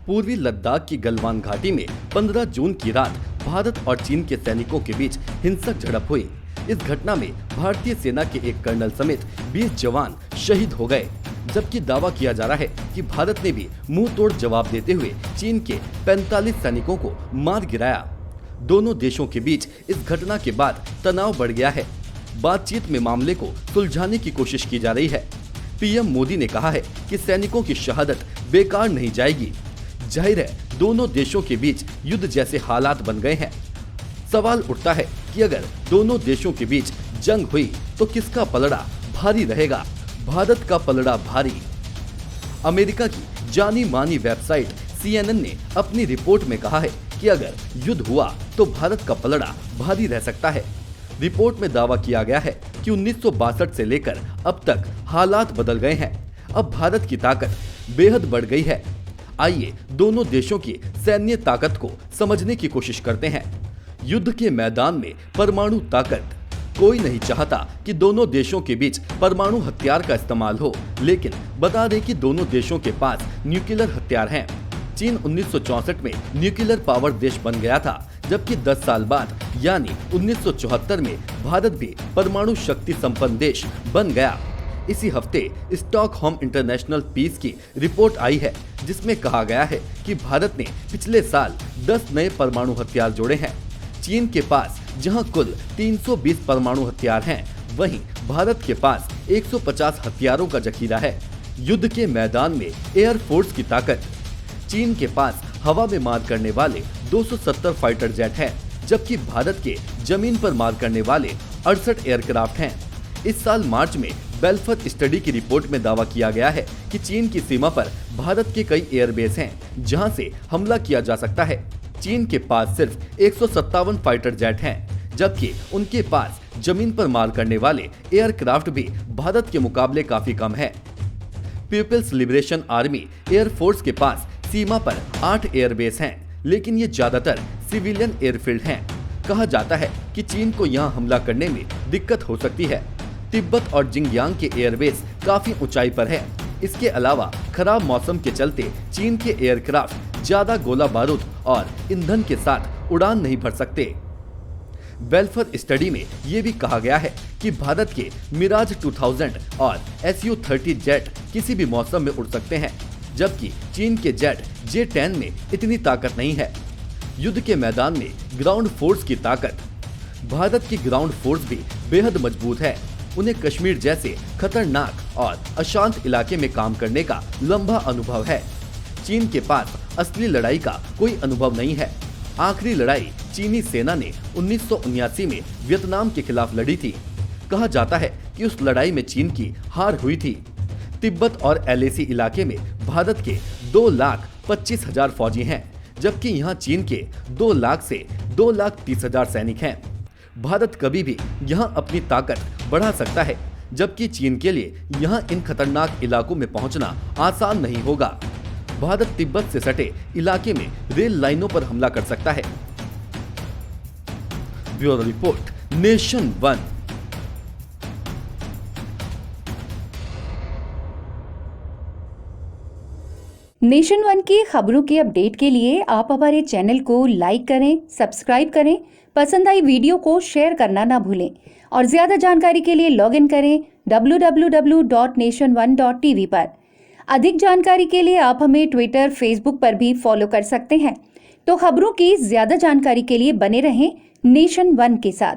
पूर्वी लद्दाख की गलवान घाटी में 15 जून की रात भारत और चीन के सैनिकों के बीच हिंसक झड़प हुई। इस घटना में भारतीय सेना के एक कर्नल समेत 20 जवान शहीद हो गए, जबकि दावा किया जा रहा है कि भारत ने भी मुंह तोड़ जवाब देते हुए चीन के 45 सैनिकों को मार गिराया। दोनों देशों के बीच इस घटना के बाद तनाव बढ़ गया है। बातचीत में मामले को सुलझाने की कोशिश की जा रही है। पीएम मोदी ने कहा है कि सैनिकों की शहादत बेकार नहीं जाएगी। जाहिर है दोनों देशों के बीच युद्ध जैसे हालात बन गए हैं। सवाल उठता है कि अगर दोनों देशों के बीच जंग हुई तो किसका पलड़ा भारी रहेगा? भारत का पलड़ा भारी। अमेरिका की जानी मानी वेबसाइट CNN ने अपनी रिपोर्ट में कहा है कि अगर युद्ध हुआ तो भारत का पलड़ा भारी रह सकता है। रिपोर्ट में दावा किया गया है कि 1962 से लेकर अब तक हालात बदल गए हैं। अब भारत की ताकत बेहद बढ़ गई है। आइए दोनों देशों की सैन्य ताकत को समझने की कोशिश करते हैं। युद्ध के मैदान में परमाणु ताकत। कोई नहीं चाहता कि दोनों देशों के बीच परमाणु हथियार का इस्तेमाल हो, लेकिन बता दें कि दोनों देशों के पास न्यूक्लियर हथियार हैं। चीन 1964 में न्यूक्लियर पावर देश बन गया था, जबकि 10 साल बाद यानी 1974 में भारत भी परमाणु शक्ति संपन्न देश बन गया। इसी हफ्ते स्टॉकहोम इंटरनेशनल पीस की रिपोर्ट आई है, जिसमें कहा गया है कि भारत ने पिछले साल 10 नए परमाणु हथियार जोड़े हैं। चीन के पास जहां कुल 320 परमाणु हथियार हैं, वहीं भारत के पास 150 हथियारों का जखीरा है। युद्ध के मैदान में एयरफोर्स की ताकत। चीन के पास हवा में मार करने वाले 270 फाइटर जेट हैं, जबकि भारत के जमीन पर मार करने वाले 68 एयरक्राफ्ट हैं। इस साल मार्च में बेल्फर स्टडी की रिपोर्ट में दावा किया गया है कि चीन की सीमा पर भारत के कई एयरबेस हैं, जहां से हमला किया जा सकता है। चीन के पास सिर्फ 157 फाइटर जेट हैं, जबकि उनके पास जमीन पर मार करने वाले एयरक्राफ्ट भी भारत के मुकाबले काफी कम है। पीपल्स लिबरेशन आर्मी एयरफोर्स के पास सीमा पर 8 एयरबेस हैं, लेकिन ये ज्यादातर सिविलियन एयरफील्ड हैं। कहा जाता है कि चीन को यहाँ हमला करने में दिक्कत हो सकती है। तिब्बत और जिंगयांग के एयरबेस काफी ऊंचाई पर है। इसके अलावा खराब मौसम के चलते चीन के एयरक्राफ्ट ज्यादा गोला बारूद और ईंधन के साथ उड़ान नहीं भर सकते। बेल्फर स्टडी में ये भी कहा गया है कि भारत के मिराज 2000 और Su-30 जेट किसी भी मौसम में उड़ सकते हैं, जबकि चीन के जेट J-10 में इतनी ताकत नहीं है। युद्ध के मैदान में ग्राउंड फोर्स की ताकत। भारत की ग्राउंड फोर्स भी बेहद मजबूत है। उन्हें कश्मीर जैसे खतरनाक और अशांत इलाके में काम करने का लंबा अनुभव है। चीन के पास असली लड़ाई का कोई अनुभव नहीं है। आखिरी लड़ाई चीनी सेना ने 1979 में वियतनाम के खिलाफ लड़ी थी। कहा जाता है कि उस लड़ाई में चीन की हार हुई थी। तिब्बत और LAC इलाके में भारत के 2,25,000 फौजी हैं, जबकि यहाँ चीन के 2 लाख से 2,30,000 सैनिक हैं। भारत कभी भी यहाँ अपनी ताकत बढ़ा सकता है, जबकि चीन के लिए यहाँ इन खतरनाक इलाकों में पहुँचना आसान नहीं होगा। भारत तिब्बत से सटे इलाके में रेल लाइनों पर हमला कर सकता है। Bureau report, nation one. Nation one की खबरों के अपडेट के लिए आप हमारे चैनल को लाइक करें, सब्सक्राइब करें, पसंद आई वीडियो को शेयर करना ना भूलें और ज्यादा जानकारी के लिए लॉग इन करें www.nation1.tv पर। अधिक जानकारी के लिए आप हमें ट्विटर, फेसबुक पर भी फॉलो कर सकते हैं। तो खबरों की ज्यादा जानकारी के लिए बने रहें नेशन वन के साथ।